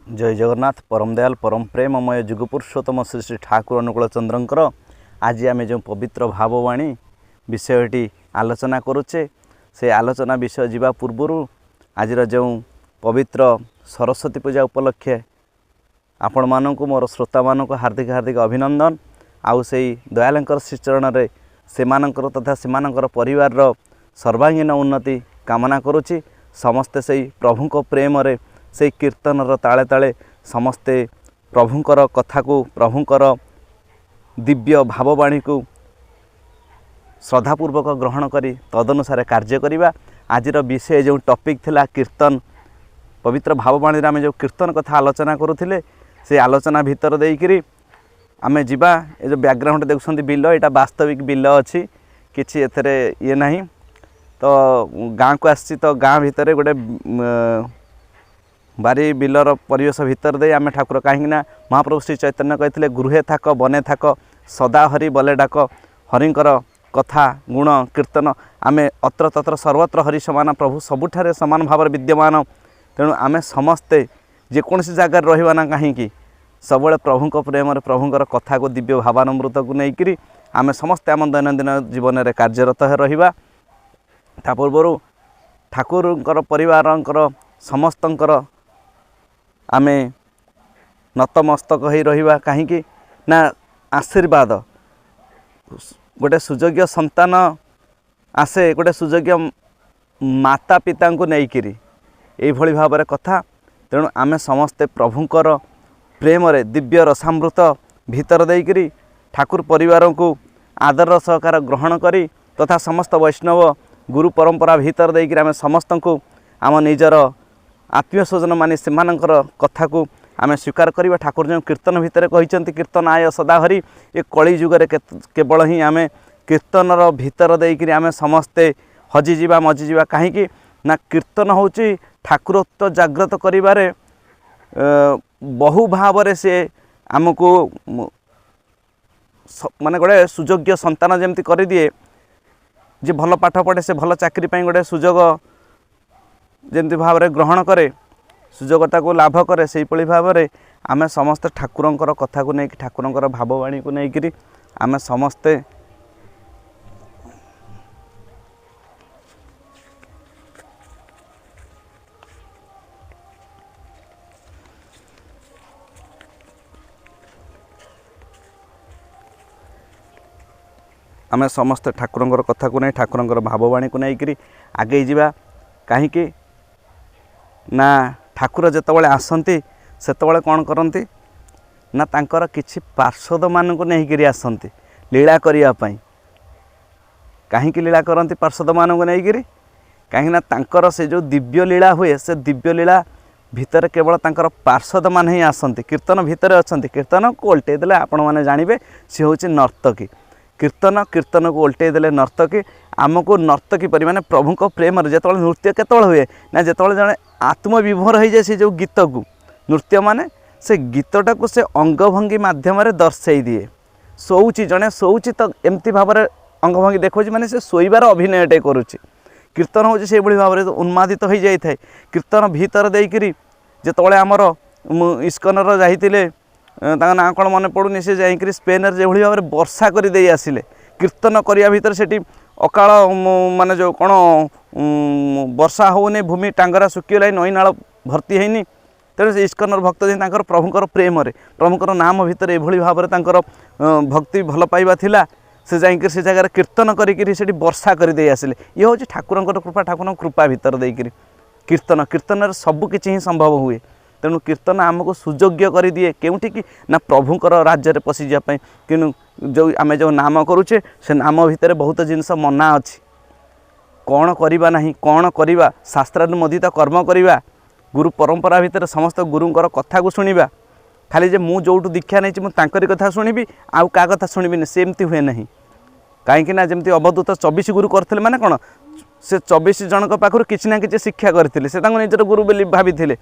जय जगन्नाथ परम दयाल परम प्रेममय जुग पुरुषोत्तम श्री श्री ठाकुर अनुकूल चंद्रंकर आज आम जो पवित्र भाववाणी विषयटी आलोचना करुचे से आलोचना विषय जीवा पूर्वर आज जो पवित्र सरस्वती पूजा उपलक्षे आपण मानक मोर श्रोता मानक हार्दिक हार्दिक अभिनंदन आउ से दयालंकर श्रीचरण रे सेमानंकर तथा सेमानंकर परिवार सर्वांगीन उन्नति कामना करुछि। समस्ते से प्रभुंक प्रेम रे से कीर्तन ताले ताले समस्ते प्रभुंकर कथा को प्रभुंकर दिव्य भाववाणी को श्रद्धापूर्वक ग्रहण करी तदनुसार कार्य करिबा। आज विषय जो टॉपिक थिला कीर्तन पवित्र भाववाणी आम जो कीर्तन कथा आलोचना करुथिले से आलोचना भितर देइकरी आमे जिबा। ए जो बैकग्राउंड देखुछंती बिल एटा वास्तविक बिल अछि किछि एथरे ये नाही तो गाँ को आसी तो गाँ भितर गोटे बारी बिलर परिवेश भितर दे आम ठाकुर कहीं महाप्रभु श्री चैतन्य कहते गृहे थाक बने थाक सदा हरि बले डाक हरिंकर कथा गुण कीर्तन आम अत्र तत्र सर्वत्र हरि समान प्रभु सबुठारे समान भाव विद्यमान। तेणु आम समस्ते जेकोसी जगार रहा ना कहीं सब प्रभुंक प्रेम प्रभुंकर कथा को दिव्य भावानुमृत को लेकर आम समस्ते आम दैनंदिन जीवन में कार्यरत रहिबा। ता पूर्व ठाकुरंकर परिवारंकर समस्तंकर आमे नतमस्तक हो रहिबा कहीं ना आशीर्वाद गोटे सुयोग्य संतान आसे गोटे सुयोग्य माता पिता को लेकिरी यही भाव में कथा। तेणु आमे समस्ते प्रभुंकर प्रेम रे दिव्य रसामृत भीतर देकरी ठाकुर परिवार को आदर सहकार ग्रहण करी तथा समस्त वैष्णव गुरु परंपरा भीतर देकरी आमे समस्त को आम निजर आत्मीय स्वजन मानी से कथा को आम स्वीकार करवा। ठाकुर जो कीर्तन भितर कहते कीर्तन आय सदा हरि ये कली जुगरे केवल ही आम कीर्तन भीतर देकरी आम समस्ते हजिजा मजिजा कहीं ना कीर्तन होची ठाकुरत्व जागृत करिबारे बहु भाव से आमको माने गोटे सुयोग्य संतान जमती कर दिए जे भल पाठ पढ़े से भल चाकरी गोटे सुजोग जमती भाव में ग्रहण करे सुजोगता को लाभ करे से भाव में आम समस्ते ठाकुरंकर कथा को नहीं ठाकुरंकर भाववाणी को लेकर आम समस्ते आम समस्ते ठाकुरंकर कथा को नहीं ठाकुरंकर भाववाणी को लेकर आगे जावा। कहीं ना ठाकुर जितेबाला आसती से कौन करती ना तांकर किछि पार्षद मान को नहीं आसती लीला करने कहीं लीला करती पार्षद मान को लेकर कहीं ना तांकर से जो दिव्य लीला हुए से दिव्य लीला भितर केवल तांकर पार्षद मान ही आसती कीर्तन भितर अच्छा कीर्तन को उल्टे देले आपण मैंने जानवे सी हूँ नर्तकी कीर्तन कीर्तन को उल्टे देले नर्तकी आमको नर्तकी परि माने प्रभु को प्रेम जो नृत्य केतल हुए ना जो जड़े आत्मविभोर हो जाए से जो गीत को नृत्य माने से गीतटा को से अंगभंगी मध्यम दर्शाई दिए शोची जड़े शोची तो एमती भाव में अंगभंगी देखा माने से शोबार अभिनयटे करुच्ची कीर्तन हूँ से भाव में उन्मादित हो जाए कीर्तन भीतर देकरी जिते आमर इस्कनर जाइए ना कौन मन पड़ूनी से जाकि स्पेन जो भाव में वर्षा कर दे आसिले कीर्तन करने भितर से अकाल माने जो कौन वर्षा होनी भूमि टांगरा सुखीगला नई नाल भर्ती होनी तेणु से इस्कनर भक्त जी प्रभुंकर प्रेम प्रभुंकर नाम भितर ये भाव में भक्ति भल पाइबा थिला से जाकि से जगह कीर्तन करी वर्षा कर दे आसिले ये हूँ ठाकुर कृपा ठाकुर कृपा भितर देकरी कीर्तन कीर्तन सबकि ही संभव हुए। तेणु कीर्तन आमको सुयोग्य कर दिए केउठी कि ना प्रभुंकर राज्य में पशि जाए कि जो आम जो नाम करुचे से नाम भितर बहुत जिनस मना अच्छी कौन करवा ना कौन करवा शास्त्रानुमोदित कर्म करवा गुरु परंपरा भितर समस्त गुरुंकर कथा को शुणा खाली जे मु जो दीक्षा नहीं मुझे कथा शुणी आउ क्या कथा शुणी सेमती हुए ना कहीं जमी अवधूत 24 गुरु करते माने कौन से 24 जन पाखर किसी ना कि शिक्षा करते निजर गुरु बोली भाभी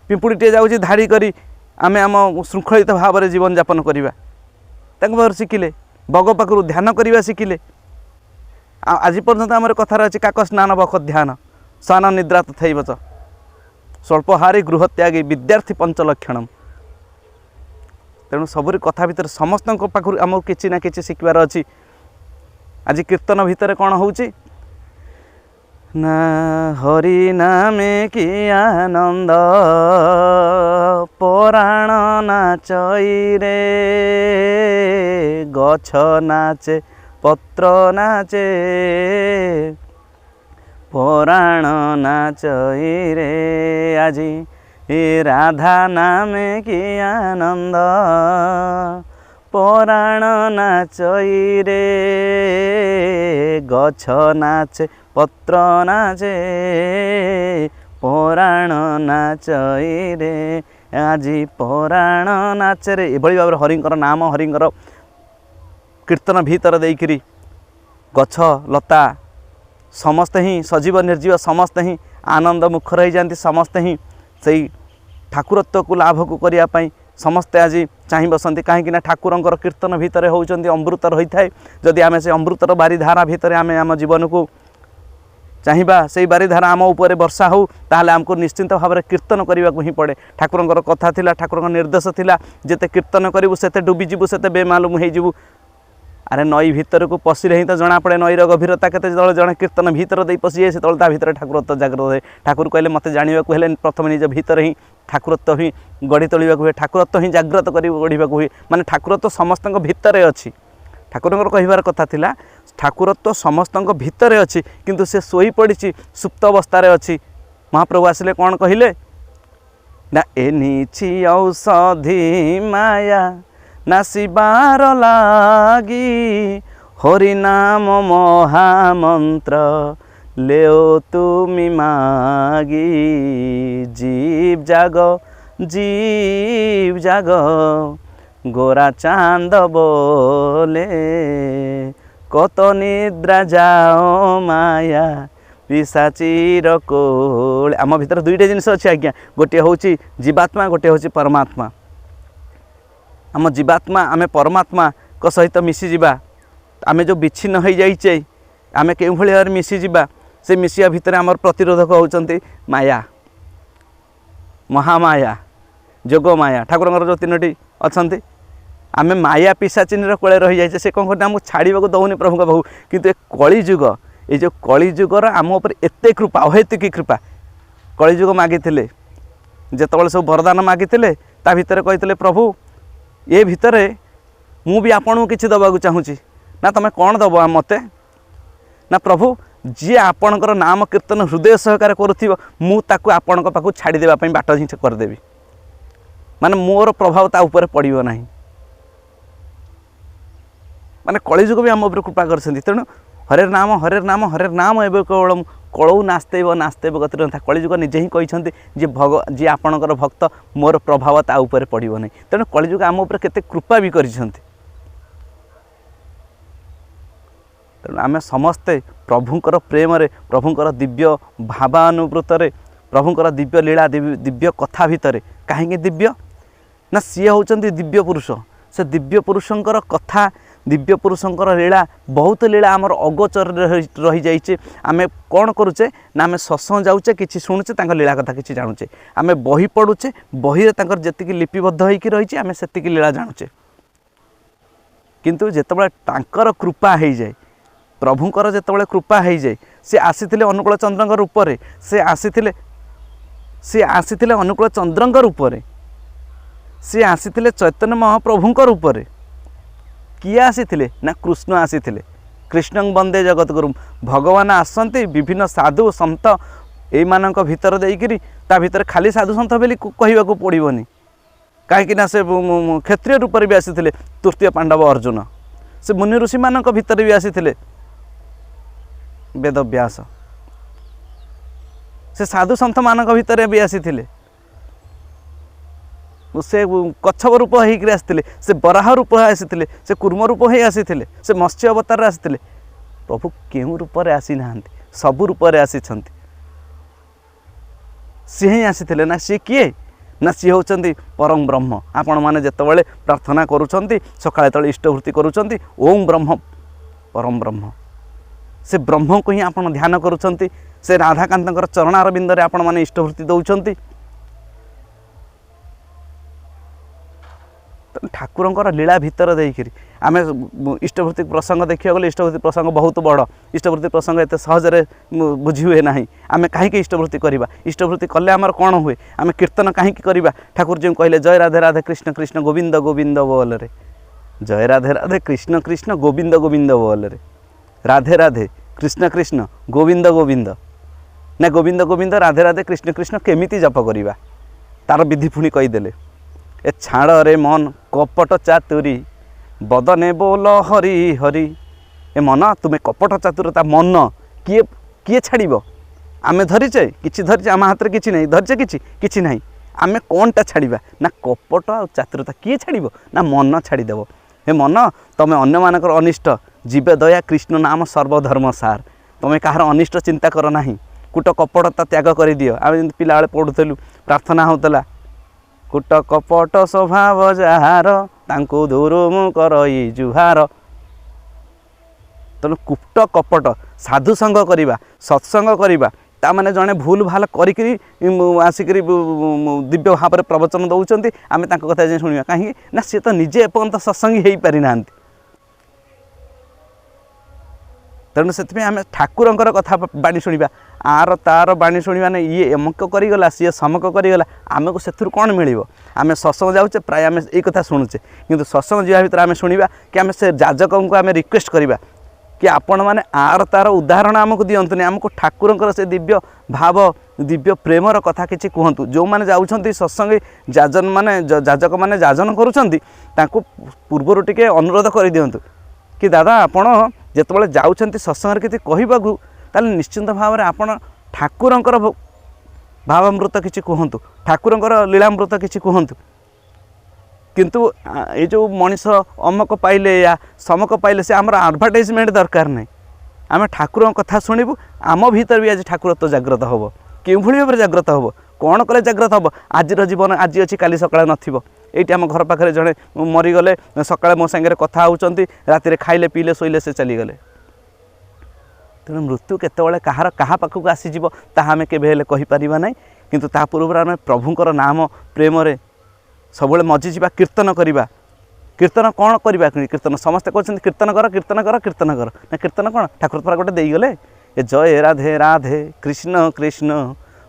पिंपुड़ीटे जाऊँगी धाड़ी करी आम आम श्रृंखलित भाव में जीवन यापन करवा शिखिले बग पाखु ध्यान करवा शिखिले आज पर्यंत आम कथार अच्छी काक स्नान बख ध्यान स्नान निद्रा तथा बच स्वल्पहारी गृहत्यागी विद्यार्थी पंचलक्षणम। तेणु सबुरी कथा भितर समस्त पाखु आम कि ना कि शिखबार अच्छी। आज कीर्तन भितर कौन होची ना हरि नामे कि आनंद पराण नाचई रे गछ नाचे पत्र नाचे पराण नाचई रे आजी राधा नामे कि आनंद पराण नाचई रे गछ नाचे पत्र नाचे पराण नाचई रे आजी पराण नाचे रे। एभली भाव हरिंकर नाम हरिंकर कीर्तन भीतर देइकरी गछ लता समस्त ही सजीव निर्जीव समस्त ही आनंद मुखर हो जाती। समस्त ही से ठाकुरत्व को लाभ को करने समस्ते आज चाह बसती कहीं ठाकुरंकर कीर्तन भितर होती अमृत रही थाए। जदि आम से अमृतर बारिधारा भितर आम आम जीवन को चाहिए से बारिधारा आम उपर वर्षा हो ताहले आमको निश्चिंत भाव में कीर्तन करने को ही पड़े। ठाकुरंकर कथा थिला ठाकुरंकर निर्देश थिला जेते कीर्तन करूँ सेते डुबीजु सेते बेमालूम हो। अरे नई भितर को पशिले ही तो जना पड़े नईर गभीरता के जड़े कीर्तन भितर दे पशि जाए से भितर ठाकुरत्व जागृत है। ठाकुर कहले मत जाना हेले प्रथम निज भितर ही ठाकुरत्व ही गढ़ी तोलिबा हुए ठाकुरत्व ही जागृत कर गढ़ा हुए माने ठाकुरत्व समस्त भितर अच्छी। ठाकुरंकर कहिबार कथा थिला ठाकुरत्व समस्त भितर अच्छी किंतु से सोई पड़ी सुप्त अवस्था अच्छी। महाप्रभु आसिले कौन कहले ना एनिछि औषधि माया नासिबार लागी हरिनाम महामंत्र लेओ तुमी मागी जीव जाग गोरा चांद बोले कत निद्रा जाओ माया पिशाचीर कोले। आम भीतर दुईटा जिनिस अच्छे आज्ञा गोटे हूँ जीवात्मा गोटे हूँ परमात्मा। आम जीवात्मा आमे परमात्मा को सहित मिसीजा आमे जो विच्छिन्न हो जाइए आमे के भाव मिसीजा से मिसिया भितर आमर प्रतिरोधक होचंती माया महामाया जोग माया। ठाकुरंकर जो तीनोटी अच्छी आमे माया पिशाचिनी कोले रही जाइए से कौन करते आमको छाड़ा को दौनी प्रभु का बहु किंतु ए कलिजुग ये जो कलिजुगर आम उपर एते कृपा अहेतुकी कृपा। कलिजुग मागी जिते सब वरदान मागी ता भितर कहते प्रभु ये भितर मु भी आपन को किसी दबा चाहूँगी ना तुम कौन दब मते ना प्रभु जी आपणकर नाम कीर्तन हृदय सहकार करुथिबो मुझे आपण पाखु छाड़ी देवाई बाट ही करदेवी माने मोर प्रभाव ता ऊपर पड़ो ना माने कलिजुग भी आम उपर कृपा कर। तेणु हरे नाम हरे नाम हरे नाम एवं केवल कलौ नास्तेव नास्तेव गतिर था कलिजुग निजे ही कहते जी आपणकर भक्त मोर प्रभाव ता ऊपर पड़ो ना। तेणु कलिजुग आम उपर केते कृपा भी कर। तेणु आम समस्ते प्रभुंकर प्रेम रे प्रभुंकर दिव्य भावानुवृत प्रभुंकर दिव्य लीला दिव्य कथा भितर कहीं दिव्य ना सी होचंती दिव्य पुरुष। से दिव्य पुरुषंकर कथा दिव्य पुरुषंकर लीला बहुत लीला आमर अगोचर रही जाइए। आम कौन करुचे ना आम सत्संग जाऊे कि शुणुचे लीला कथा कि जानुचे आम बही पढ़ुचे बही जी लिपिबद्ध होकर रही आम से लीला जानुचे। किंतु जितेबाला तांकर कृपा हो जाए प्रभुंकर जितेबाला कृपा हो जाए सी आसीथिले अनुकूल चंद्रंक रूप सी आसीथिले अनुकूल चंद्रंक रूप सी आसीथिले चैतन्य महाप्रभुंक रूप किए आसीथिले ना कृष्ण आसीथिले। कृष्ण वंदे जगत गुरु भगवान आसंती विभिन्न साधु संत एमानक भितर देइकिरी ता भितर खाली साधु संत बेली कहवा को पड़ोनी कहीं से क्षत्रिय रूप भी आसीथिले तृतीय पांडव अर्जुन से मुनि ऋषि मानक भितर भी आसीथिले वेदव्यास से साधु संत मानक भितर भी आसीथिले से कच्छप रूप होकर आसते से बराह रूप आसी से कूर्म रूप हो आसी से मत्स्य अवतार आसी प्रभु क्यों रूप आसी ना सबू रूप आसी सी ही आसी ना सी किए ना सी होचंती परम ब्रह्म। आपण मैंने जितेबाला प्रार्थना करुँच सकाଳେ तले इष्टवृत्ति करुँच ओम ब्रह्म परम ब्रह्म से ब्रह्म को ही आपण ध्यान करुछंती से राधाकांतଙ୍କର चरणारविंदरे आपण माने इष्टवृत्ति दउछंती ठाकुरंकर लीला भितर देइकरी आमे इष्टवृत्ति प्रसंग देखिया गले इष्टवृत्ति प्रसंग बहुत बड़ इष्टवृत्ति प्रसंग एते सहजरे बुझी हुए नाही आमे काहे के इष्टवृत्ति करिबा इष्टवृत्ति कले हमर कोन हुए आमे कीर्तन काहे के करिबा ठाकुर जी कहले जय राधे राधे कृष्ण कृष्ण गोविंद गोविंद बोल रे जय राधे राधे कृष्ण कृष्ण गोविंद गोविंद बोल रे राधे राधे कृष्ण कृष्ण गोविंद गोविंद ना गोविंद गोविंद राधे राधे कृष्ण कृष्ण केमिति जप करिबा तार विधि पुणी कहीदेले ए छाड़ रे मन कपट चातुरी बदने बोल हरि हरि ए मन तुम्हें कपट चातुरता मन किए किए छाड़ आमे धरीचे किछि धरीचे आम हाथ में किछि नहीं धरीचे किछि नहीं आमे कौनटा छाड़ा ना कपट आ चातुरता किए छाड़ ना मन छाड़देव हे मन तुम अन्य मानकर अनिष्ट जीवे दया कृष्ण नाम सर्वधर्म सार तुम्हें कहार अनिष्ट चिंता कर ना कूट कपटता त्याग कर दियो आम पिला बेले पढ़ुलु प्रार्थना होता कूट कपट स्वभाव जार तांको दूर मु करई जुहार तेणु कूट कपट साधु संग करवा सत्संग करवा ता माने जड़े भूल भाल करी आसिक दिव्य भाव में प्रवचन दौरान आम कथा शुणा कहीं ना सी तो निजे एपर्यंत सत्संगी हो पारि ना तेणु से आम ठाकुरंकर कथा बाणी शुणा आर तार बाणी शुणा ना ये एमक करगला सी समक करगला आमको से कौन मिल आम सत्संग जाऊे प्राय आम ये कथा शुणुचे कि सत्संग जा भर आम शुणा कि आम से जाजक को आम रिक्वेस्ट करवा कि आपण मैंने आर तार उदाहरण आमको दिंतुनि आमको ठाकुरंकर से दिव्य भाव दिव्य प्रेमर कथा किसी कहतु जो मैंने जाऊँच सत्संग जाजन माने जाजक मैंने जाजन करूँ पूर्वर टिके अनुरोध कर दिंतु कि दादा आपण जिते जाऊँच सत्संग किसी कहवाकू ताले निश्चिंत भाव में आपण ठाकुरंकर भावामृत किसी कहतु ठाकुरंकर लीलामृत किसी कहतु किंतु ये जो मनीष अमक पाइले या समक पाइले से आमर आडभर्टाइजमेंट दरकार नहीं आम ठाकुर कथा शुणु आम भीतर भी आज ठाकुरत्व जाग्रत हम कि भाव में जाग्रत हम कौन कले जाग्रत हम आज जीवन आज अच्छी काली सकाଳେ नथिबो एटी आम घर पाखे जड़े मरीगले सकाଳେ मो सांगे कथा होउचंती राति खाइले पीले शोइले से चलीगले तेणु मृत्यु केतबेले कहार कहा पाखक आसीजिवो ताहा आमे केबे हेले कहि परिबा नै किंतु ता पूर्व आम प्रभुंकर नाम प्रेम रे सबुले मजिजा कीर्तन करवा कीर्तन कौन करवा कीर्तन समस्ते कहते कीर्तन कर कीर्तन कर कीर्तन कर ना कीर्तन कौन ठाकुर पर गोटे देगले ए जय राधे राधे कृष्ण कृष्ण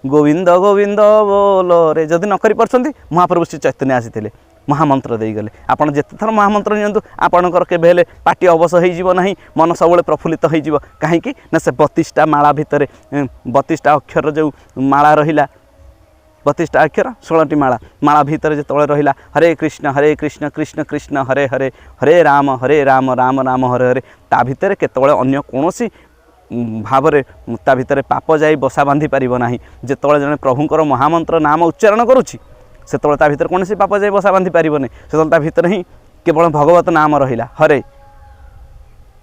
गोविंद गोविंद बोल रे जदि न करि परछंती महाप्रभु श्री चैतन्य आसीथिले महामंत्र देगले आपण जेते थर महामंत्र नियंतु आपणकर केबे हेले पाटी अवश्य होई जीव नहीं मन सबुले प्रफुल्लित होई जीव काहेकि ना से 32टा माला भितरे 32टा अक्षर जो माला रहिला 32टा अक्षर 16टी माला माला भीतर जो तले रहिला हरे कृष्ण कृष्ण कृष्ण हरे हरे हरे राम राम राम हरे हरे ता भितर केतबेले अन्य कोनोसी भाव में ता भितर पाप जाई बसा बांधि पारिबो नाही जेतबेले जने प्रभुंकर महामंत्र नाम उच्चारण करूछि सेतबेले ता भितर कोनोसी पाप जाई बसा बांधि पारिबो नै सेतबेले ता भितर ही केवल भगवत नाम रहिला हरे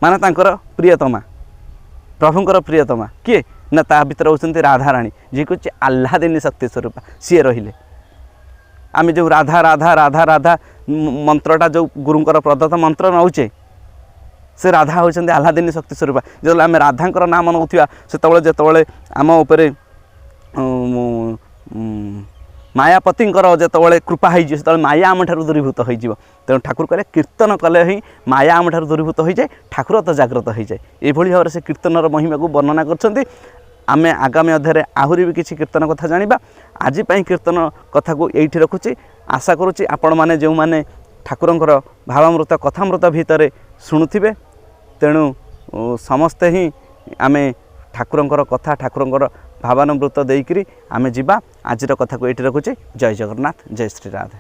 माने तांकर प्रियतमा प्रभुंकर प्रियतमा किए ना ता भीतर होती राधाराणी जी कुछ आह्लादिनी शक्ति स्वरूपा सी रहिले आम जो राधा राधा राधा राधा मंत्रटा जो गुरुंकर प्रदत्त मंत्र नौचे से राधा होती आह्लादिनी शक्ति स्वरूपा जो आम राधांकर नाम नौथिबा सेतबेले जेतबेले आम उपरे मायापतिंकर जेतबेले कृपा हो जाए माया आम ठार दूरीभूत हो तेणु ठाकुर कहले कीर्तन कले ही माया आम ठार दूरीभूत हो जाए ठाकुर तो जाग्रत हो जाए ये भाव में से कीर्तनर महिमा को वर्णना कर आमे आगामी अध्याय आहरी भी किसी कीर्तन कथा जानिबा आज कीर्तन कथा को यही रखुची आशा करुच्ची आपण मैंने जो मैंने ठाकुरंकर भावामृत कथामृत भितर शुणुथिबे तेणु समस्ते ही आमे ठाकुरंकर कथा ठाकुरंकर भावानुमृत देकरी आमे जिबा आजिर कथा को यही रखुची जय जगन्नाथ जय श्री राधे।